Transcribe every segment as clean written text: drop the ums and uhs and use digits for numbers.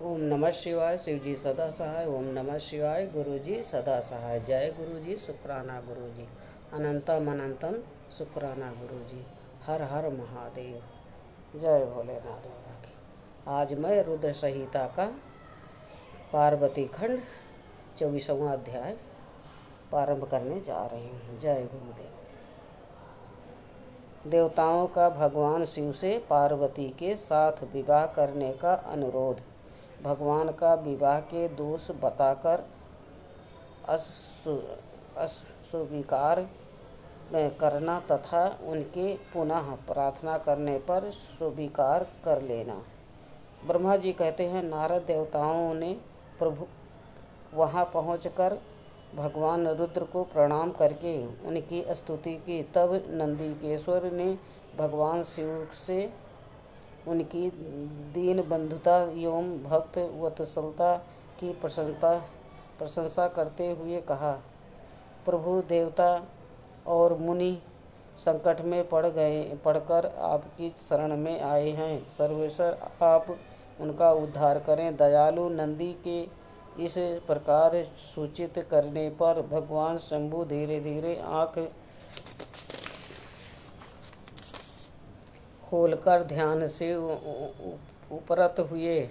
ओम नमः शिवाय। शिव जी सदा सहाय। ओम नमः शिवाय। गुरु जी सदा सहाय। जय गुरु जी। शुक्राना गुरु जी। अनंतम अनंतम शुक्राना गुरु जी। हर हर महादेव। जय भोलेनाथ बाबा की। आज मैं रुद्र संहिता का पार्वती खंड 24वां अध्याय प्रारंभ करने जा रही हूँ। जय गुरुदेव। देवताओं का भगवान शिव से पार्वती के साथ विवाह करने का अनुरोध। भगवान का विवाह के दोष बताकर अस्वीकार करना तथा उनके पुनः प्रार्थना करने पर स्वीकार कर लेना। ब्रह्मा जी कहते हैं, नारद देवताओं ने प्रभु वहाँ पहुंचकर भगवान रुद्र को प्रणाम करके उनकी स्तुति की। तब नंदीकेश्वर ने भगवान शिव से उनकी दीन बंधुता एवं भक्त वत्सलता की प्रशंसा करते हुए कहा, प्रभु, देवता और मुनि संकट में पड़कर आपकी शरण में आए हैं। सर्वेश्वर, आप उनका उद्धार करें। दयालु नंदी के इस प्रकार सूचित करने पर भगवान शंभु धीरे धीरे आँख खोलकर ध्यान से उपरत हुए।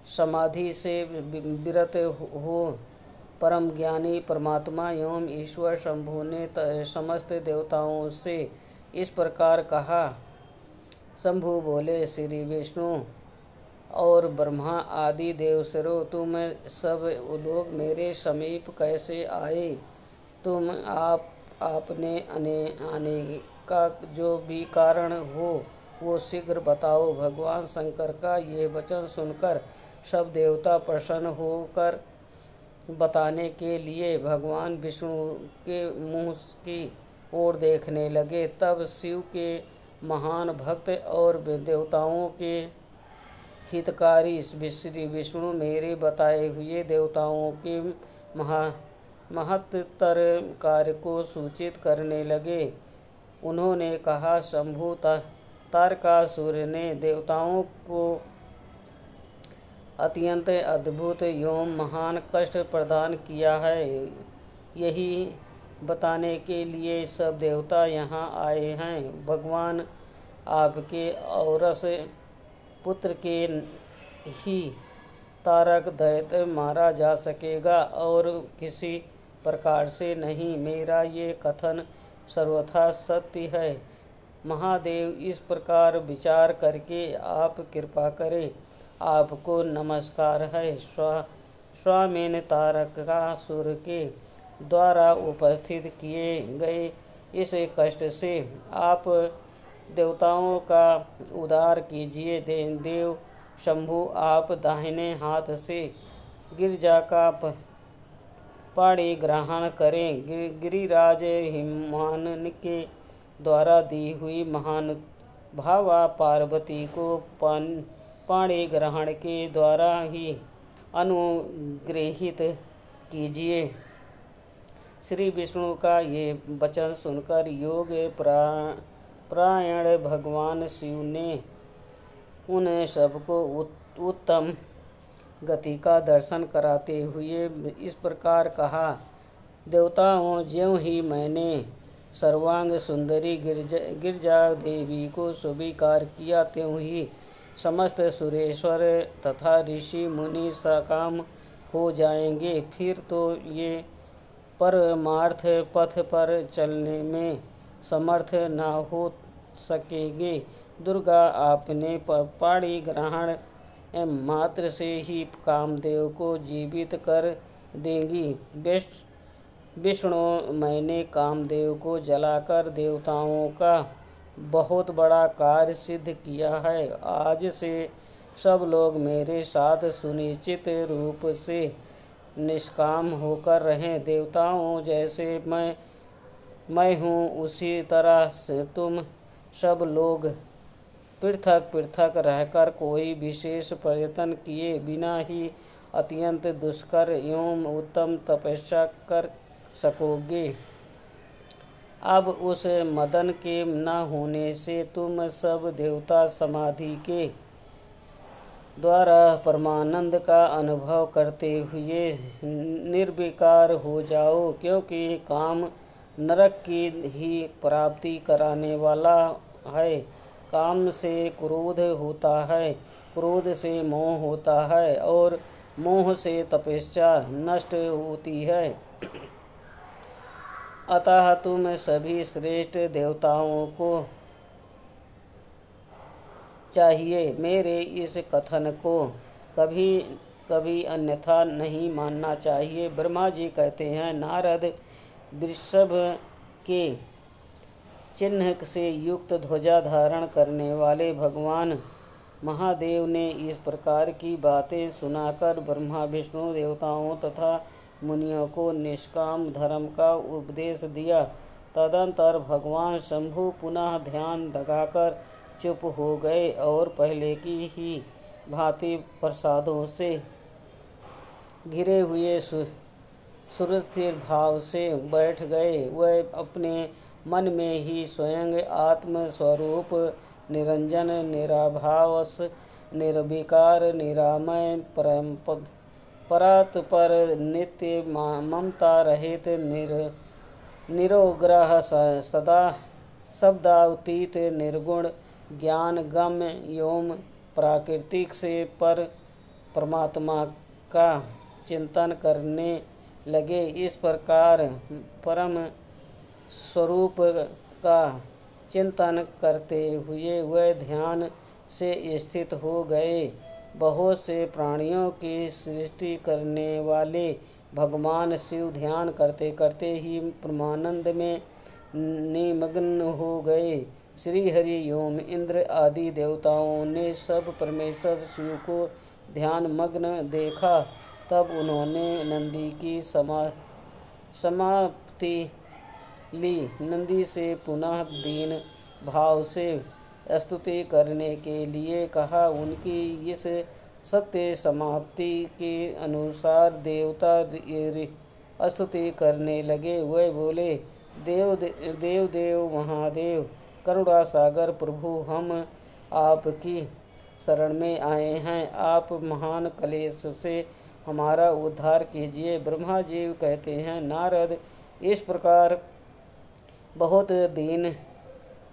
समाधि से विरत हो परम ज्ञानी परमात्मा एवं ईश्वर शंभु ने समस्त देवताओं से इस प्रकार कहा। शंभु बोले, श्री विष्णु और ब्रह्मा आदि देवसरो, तुम सब लोग मेरे समीप कैसे आए? तुम आपने आने का जो भी कारण हो वो शीघ्र बताओ। भगवान शंकर का ये वचन सुनकर सब देवता प्रसन्न होकर बताने के लिए भगवान विष्णु के मुँह की ओर देखने लगे। तब शिव के महान भक्त और देवताओं के हितकारी श्री विष्णु मेरे बताए हुए देवताओं के महत्तर कार्य को सूचित करने लगे। उन्होंने कहा, शंभु, तारकासुर ने देवताओं को अत्यंत अद्भुत एवं महान कष्ट प्रदान किया है। यही बताने के लिए सब देवता यहाँ आए हैं। भगवान, आपके औरस पुत्र के ही तारक दैत्य मारा जा सकेगा और किसी प्रकार से नहीं। मेरा ये कथन सर्वथा सत्य है। महादेव, इस प्रकार विचार करके आप कृपा करें। आपको नमस्कार है। स्वामिन तारकासुर के द्वारा उपस्थित किए गए इस कष्ट से आप देवताओं का उद्धार कीजिए। देव शंभु, आप दाहिने हाथ से गिरिजा का पाणी ग्रहण करें। गिरिराज हिमानन के द्वारा दी हुई महान भावा पार्वती को पाणी ग्रहण के द्वारा ही अनुग्रहित कीजिए। श्री विष्णु का ये वचन सुनकर योग प्रायण भगवान शिव ने उन सबको उत्तम गति का दर्शन कराते हुए इस प्रकार कहा। देवताओं, ज्यों ही मैंने सर्वांग सुंदरी गिरजा देवी को स्वीकार किया, त्यों ही समस्त सुरेश्वर तथा ऋषि मुनि सकाम हो जाएंगे। फिर तो ये परमार्थ पथ पर चलने में समर्थ न हो सकेंगे। दुर्गा, आपने पाणी ग्रहण मात्र से ही कामदेव को जीवित कर देंगी। विष्णु, मैंने कामदेव को जलाकर देवताओं का बहुत बड़ा कार्य सिद्ध किया है। आज से सब लोग मेरे साथ सुनिश्चित रूप से निष्काम होकर रहें। देवताओं, जैसे मैं हूँ उसी तरह से तुम सब लोग पृथक पृथक रहकर कोई विशेष प्रयत्न किए बिना ही अत्यंत दुष्कर एवं उत्तम तपस्या कर सकोगे। अब उस मदन के न होने से तुम सब देवता समाधि के द्वारा परमानंद का अनुभव करते हुए निर्विकार हो जाओ, क्योंकि काम नरक की ही प्राप्ति कराने वाला है। काम से क्रोध होता है, क्रोध से मोह होता है और मोह से तपस्या नष्ट होती है। अतः तुम सभी श्रेष्ठ देवताओं को चाहिए मेरे इस कथन को कभी कभी अन्यथा नहीं मानना चाहिए। ब्रह्मा जी कहते हैं, नारद वृषभ के चिन्ह से युक्त ध्वजा धारण करने वाले भगवान महादेव ने इस प्रकार की बातें सुनाकर ब्रह्मा विष्णु देवताओं तथा मुनियों को निष्काम धर्म का उपदेश दिया। तदंतर भगवान शंभु पुनः ध्यान लगाकर चुप हो गए और पहले की ही भांति प्रसादों से घिरे हुए सुरथिर भाव से बैठ गए। वह अपने मन में ही स्वयं आत्म स्वरूप निरंजन निराभास निर्विकार निरामय परात्पर नित्य ममता रहित निरोग्रह सदा शब्दातीत निर्गुण ज्ञान गम्य एवं प्राकृतिक से पर परमात्मा का चिंतन करने लगे। इस प्रकार परम स्वरूप का चिंतन करते हुए वह ध्यान से स्थित हो गए। बहुत से प्राणियों की सृष्टि करने वाले भगवान शिव ध्यान करते करते ही परमानंद में निमग्न हो गए। श्री हरि एवं इंद्र आदि देवताओं ने सब परमेश्वर शिव को ध्यान मग्न देखा। तब उन्होंने नंदी की समाप्ति ली। नंदी से पुनः दीन भाव से स्तुति करने के लिए कहा। उनकी इस सत्य समाप्ति के अनुसार देवता स्तुति करने लगे। वह बोले, देव महादेव करुणा सागर प्रभु, हम आपकी शरण में आए हैं। आप महान क्लेश से हमारा उद्धार कीजिए। ब्रह्मा जी कहते हैं, नारद इस प्रकार बहुत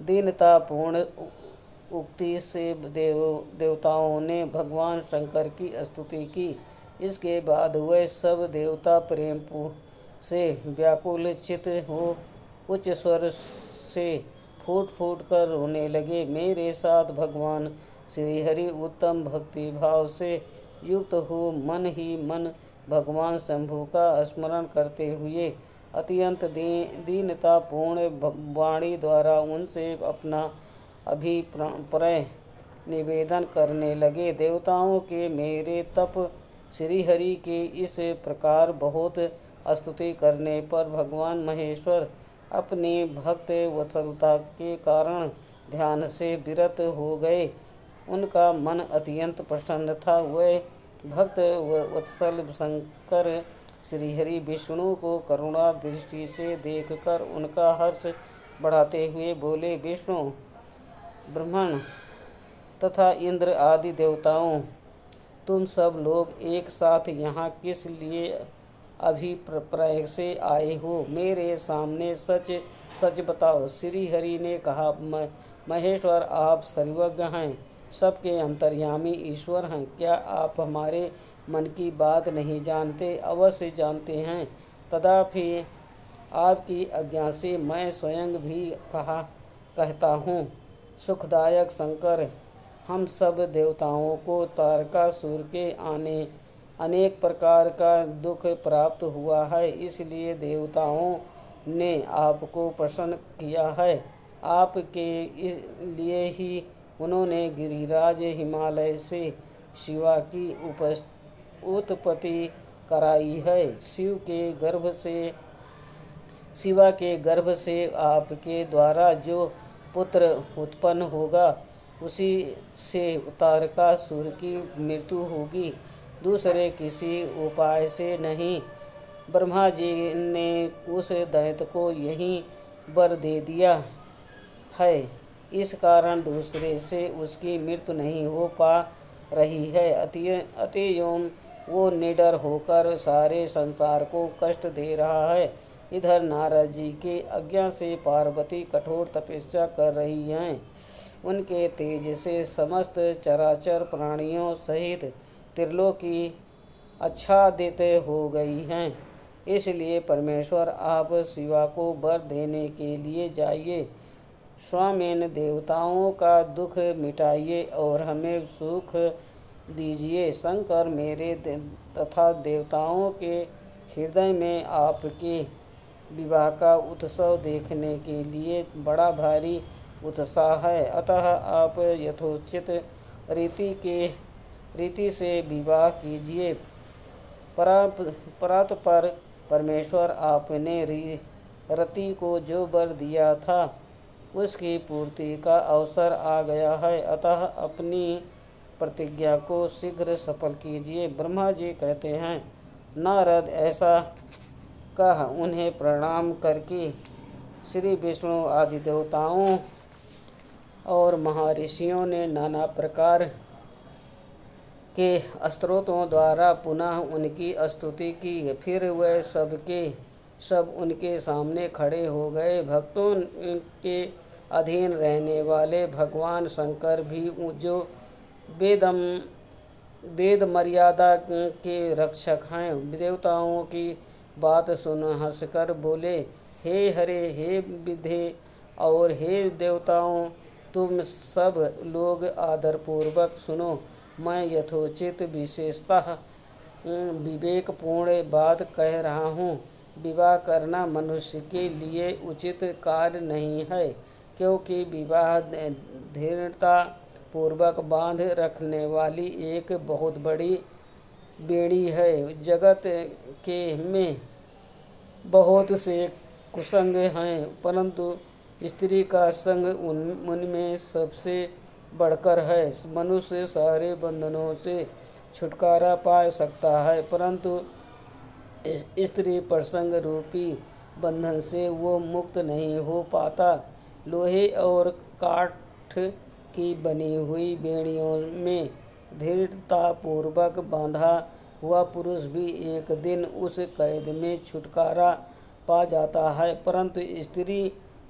दीनतापूर्ण उक्ति से देवताओं ने भगवान शंकर की स्तुति की। इसके बाद वह सब देवता प्रेम से व्याकुल चित हो उच्च स्वर से फूट फूट कर रोने लगे। मेरे साथ भगवान श्रीहरि उत्तम भक्ति भाव से युक्त हो मन ही मन भगवान शंभु का स्मरण करते हुए अत्यंत दीनतापूर्ण वाणी द्वारा उनसे अपना अभिप्राय निवेदन करने लगे। देवताओं के मेरे तप श्रीहरि के इस प्रकार बहुत स्तुति करने पर भगवान महेश्वर अपनी भक्त वत्सलता के कारण ध्यान से विरत हो गए। उनका मन अत्यंत प्रसन्न था। वह भक्त वत्सल शंकर श्रीहरि विष्णु को करुणा दृष्टि से देखकर उनका हर्ष बढ़ाते हुए बोले, विष्णु ब्रह्मण तथा इंद्र आदि देवताओं, तुम सब लोग एक साथ यहाँ किस लिए अभिप्राय से आए हो? मेरे सामने सच सच बताओ। श्री हरि ने कहा, महेश्वर आप सर्वज्ञ हैं, सबके अंतर्यामी ईश्वर हैं। क्या आप हमारे मन की बात नहीं जानते? अवश्य जानते हैं। तथापि आपकी आज्ञा से मैं स्वयं भी कहता हूँ। सुखदायक शंकर, हम सब देवताओं को तारकासुर के आने अनेक प्रकार का दुख प्राप्त हुआ है, इसलिए देवताओं ने आपको प्रसन्न किया है। आपके लिए ही उन्होंने गिरिराज हिमालय से शिवा की उत्पत्ति कराई है। शिवा के गर्भ से आपके द्वारा जो पुत्र उत्पन्न होगा उसी से तारकासुर की मृत्यु होगी, दूसरे किसी उपाय से नहीं। ब्रह्मा जी ने उस दैत्य को यही वर दे दिया है। इस कारण दूसरे से उसकी मृत्यु नहीं रही है। अतएव वो निडर होकर सारे संसार को कष्ट दे रहा है। इधर नारद जी के आज्ञा से पार्वती कठोर तपस्या कर रही हैं। उनके तेज से समस्त चराचर प्राणियों सहित त्रिलोकी आच्छादित हो गई हैं। इसलिए परमेश्वर आप शिवा को वर देने के लिए जाइए। स्वयं देवताओं का दुख मिटाइए और हमें सुख दीजिए। शंकर मेरे तथा देवताओं के हृदय में आपके विवाह का उत्सव देखने के लिए बड़ा भारी उत्साह है। अतः आप यथोचित रीति से विवाह कीजिए। परात्पर परमेश्वर आपने रति को जो वर दिया था उसकी पूर्ति का अवसर आ गया है। अतः अपनी प्रतिज्ञा को शीघ्र सफल कीजिए। ब्रह्मा जी कहते हैं, नारद ऐसा कह उन्हें प्रणाम करके श्री विष्णु आदि देवताओं और महर्षियों ने नाना प्रकार के स्तोत्रों द्वारा पुनः उनकी स्तुति की। फिर वह सब उनके सामने खड़े हो गए। भक्तों के अधीन रहने वाले भगवान शंकर भी, जो वेद मर्यादा के रक्षक हैं, देवताओं की बात सुन हंसकर बोले, हे हरे, हे विधे और हे देवताओं, तुम सब लोग आदरपूर्वक सुनो। मैं यथोचित विशेषतः विवेकपूर्ण बात कह रहा हूँ। विवाह करना मनुष्य के लिए उचित कार्य नहीं है, क्योंकि विवाह दृढ़ता पूर्वक बांध रखने वाली एक बहुत बड़ी बेड़ी है। जगत के में बहुत से कुसंग हैं, परंतु स्त्री का संग उनमें सबसे बढ़कर है। मनुष्य सारे बंधनों से छुटकारा पा सकता है, परंतु स्त्री प्रसंग रूपी बंधन से वो मुक्त नहीं हो पाता। लोहे और काठ की बनी हुई बेड़ियों में दृढ़ता पूर्वक बांधा हुआ पुरुष भी एक दिन उस कैद में छुटकारा पा जाता है, परंतु स्त्री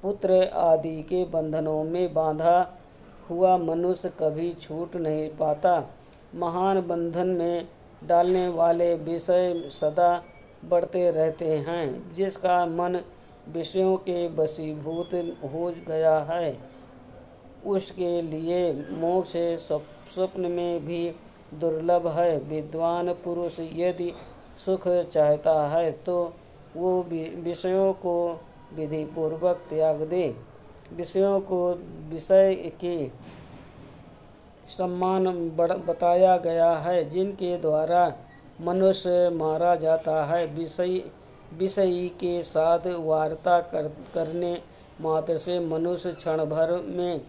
पुत्र आदि के बंधनों में बांधा हुआ मनुष्य कभी छूट नहीं पाता। महान बंधन में डालने वाले विषय सदा बढ़ते रहते हैं। जिसका मन विषयों के वशीभूत हो गया है, उसके लिए मोक्ष स्वप्न में भी दुर्लभ है। विद्वान पुरुष यदि सुख चाहता है तो वो विषयों को विधि पूर्वक त्याग दे। विषयों को विषय के सम्मान बताया गया है, जिनके द्वारा मनुष्य मारा जाता है। विषयी के साथ वार्ता करने मात्र से मनुष्य क्षण भर में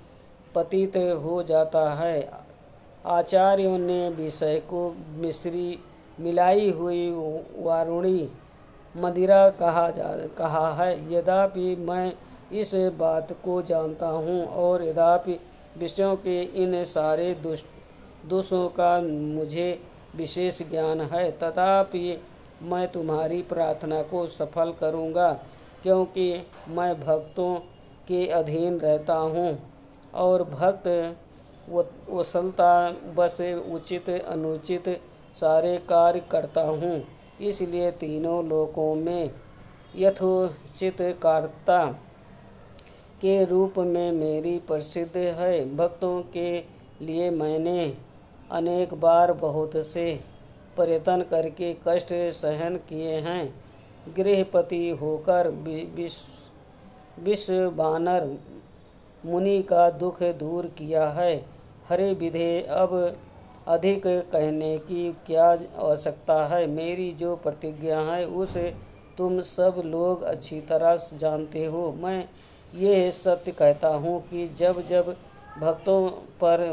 पतित हो जाता है। आचार्यों ने विषय को मिलाई हुई वारुणी मदिरा कहा है। यद्यपि मैं इस बात को जानता हूँ और यद्यपि विषयों के इन सारे दोषों का मुझे विशेष ज्ञान है, तथापि मैं तुम्हारी प्रार्थना को सफल करूँगा, क्योंकि मैं भक्तों के अधीन रहता हूँ और भक्त वत्सलता बस उचित अनुचित सारे कार्य करता हूँ। इसलिए तीनों लोकों में यथोचित कर्ता के रूप में मेरी प्रसिद्ध है। भक्तों के लिए मैंने अनेक बार बहुत से प्रयत्न करके कष्ट सहन किए हैं। गृहपति होकर विश्ववानर मुनि का दुख दूर किया है। हरे विधे, अब अधिक कहने की क्या आवश्यकता है। मेरी जो प्रतिज्ञा है उसे तुम सब लोग अच्छी तरह जानते हो। मैं ये सत्य कहता हूँ कि जब जब भक्तों पर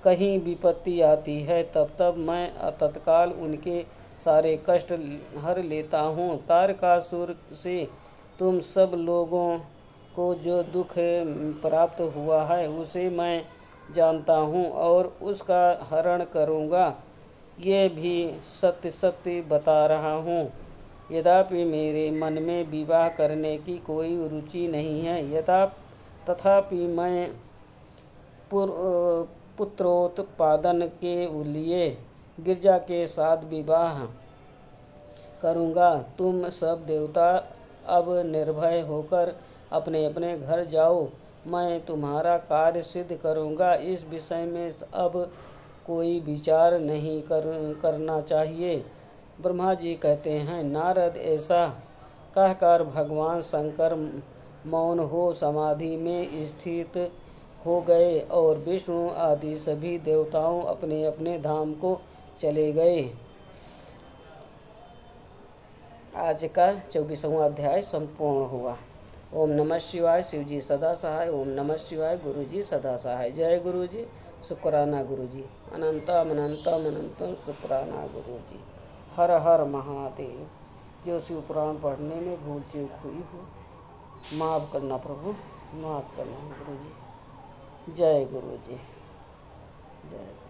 कहीं विपत्ति आती है, तब तब मैं तत्काल उनके सारे कष्ट हर लेता हूँ। तारकासुर से तुम सब लोगों को जो दुख प्राप्त हुआ है, उसे मैं जानता हूँ और उसका हरण करूँगा, ये भी सत्य सत्य बता रहा हूँ। यद्यपि मेरे मन में विवाह करने की कोई रुचि नहीं है, तथापि मैं पुत्रोत्पादन के लिए गिरजा के साथ विवाह करूँगा। तुम सब देवता अब निर्भय होकर अपने अपने घर जाओ, मैं तुम्हारा कार्य सिद्ध करूँगा। इस विषय में अब कोई विचार नहीं करना चाहिए। ब्रह्मा जी कहते हैं, नारद ऐसा कहकर भगवान शंकर मौन हो समाधि में स्थित हो गए और विष्णु आदि सभी देवताओं अपने अपने धाम को चले गए। आज का 24वां अध्याय संपूर्ण हुआ। ओम नमः शिवाय। शिव जी सदा सहाय। ओम नमः शिवाय। गुरु जी सदा सहाय। जय गुरु जी। शुक्राना गुरु जी। अनंतम अनंतम अनंतम शुक्राना गुरु जी। हर हर महादेव। जो शिव पुराण पढ़ने में भूल चूक हुई हो माफ़ करना प्रभु, माफ़ करना गुरु जी। जय गुरु जी। जय।